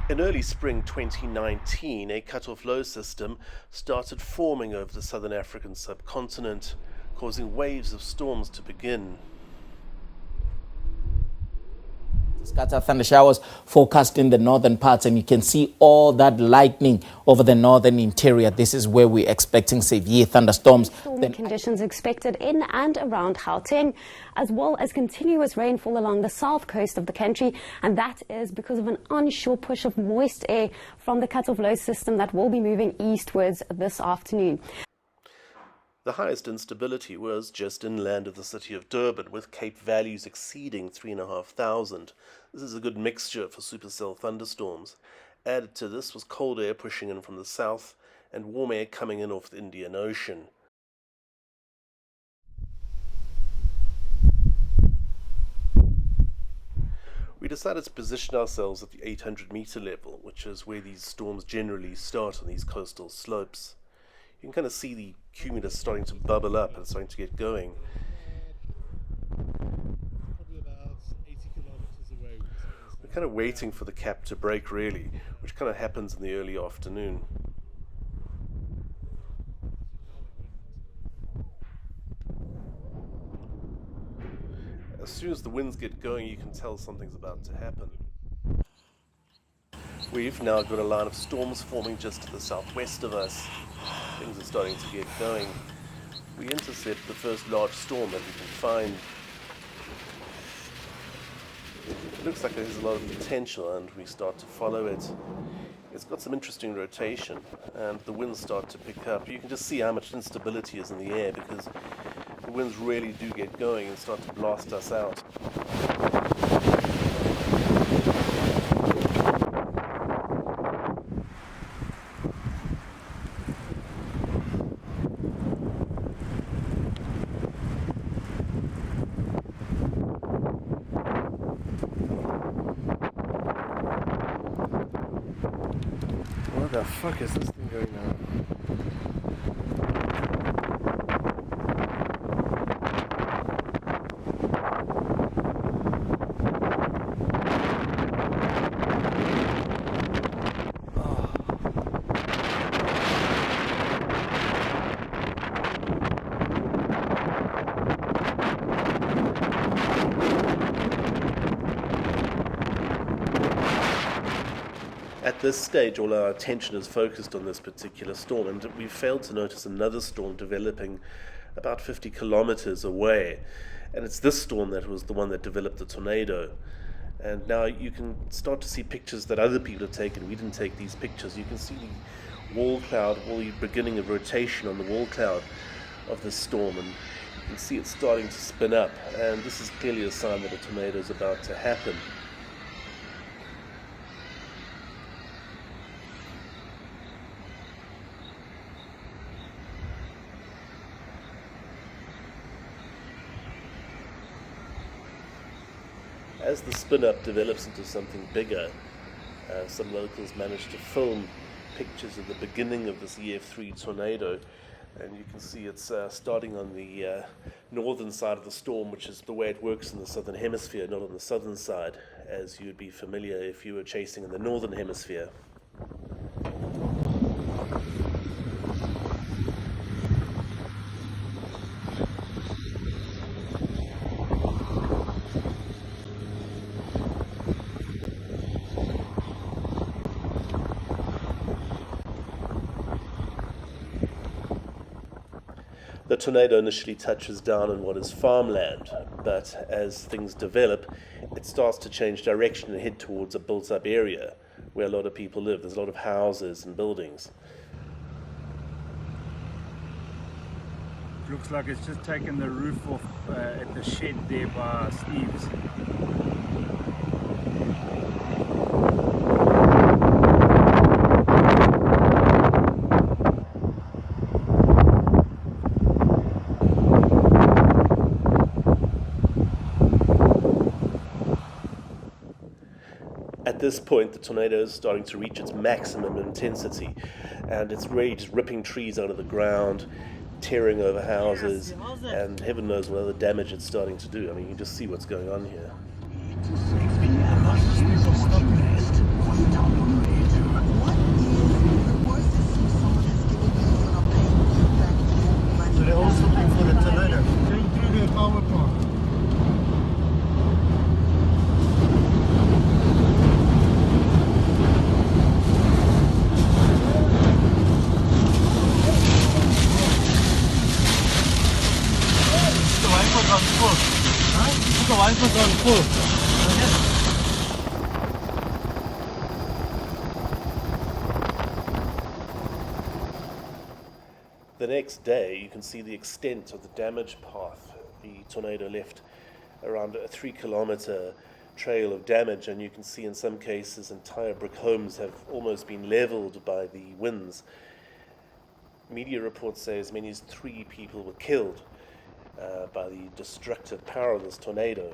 In early spring 2019, a cut-off low system started forming over the southern African subcontinent, causing waves of storms to begin. Scattered thunder showers forecast in the northern parts, and you can see all that lightning over the northern interior. This is where we're expecting severe thunderstorms. Stormy conditions expected in and around Gauteng, as well as continuous rainfall along the south coast of the country, and that is because of an onshore push of moist air from the cut-off low system that will be moving eastwards this afternoon. The highest instability was just inland of the city of Durban, with Cape values exceeding 3,500. This is a good mixture for supercell thunderstorms. Added to this was cold air pushing in from the south and warm air coming in off the Indian Ocean. We decided to position ourselves at the 800-meter level, which is where these storms generally start on these coastal slopes. You can kind of see the cumulus starting to bubble up and starting to get going. We're kind of waiting for the cap to break, really, which kind of happens in the early afternoon. As soon as the winds get going, you can tell something's about to happen. We've now got a line of storms forming just to the southwest of us. Things are starting to get going. We intercept the first large storm that we can find. It looks like there's a lot of potential, and we start to follow it. It's got some interesting rotation, and the winds start to pick up. You can just see how much instability is in the air, because the winds really do get going and start to blast us out. Where the fuck is this thing going now? At this stage, all our attention is focused on this particular storm, and we failed to notice another storm developing about 50 kilometers away. And it's this storm that was the one that developed the tornado. And now you can start to see pictures that other people have taken. We didn't take these pictures. You can see the wall cloud, or the beginning of rotation on the wall cloud of this storm, and you can see it starting to spin up. And this is clearly a sign that a tornado is about to happen. As the spin-up develops into something bigger, some locals managed to film pictures of the beginning of this EF3 tornado, and you can see it's starting on the northern side of the storm, which is the way it works in the southern hemisphere, not on the southern side, as you'd be familiar if you were chasing in the northern hemisphere. The tornado initially touches down on what is farmland, but as things develop, it starts to change direction and head towards a built-up area where a lot of people live. There's a lot of houses and buildings. Looks like it's just taken the roof off at the shed there by Steve's. At this point, the tornado is starting to reach its maximum intensity, and it's really just ripping trees out of the ground, tearing over houses, and heaven knows what other damage it's starting to do. I mean, you can just see what's going on here. the next day, you can see the extent of the damage path. The tornado left around a 3-kilometer trail of damage, and you can see in some cases entire brick homes have almost been leveled by the winds. Media reports say as many as 3 people were killed by the destructive power of this tornado.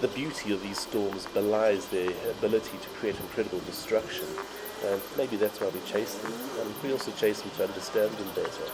The beauty of these storms belies their ability to create incredible destruction, and maybe that's why we chase them, and we also chase them to understand them better.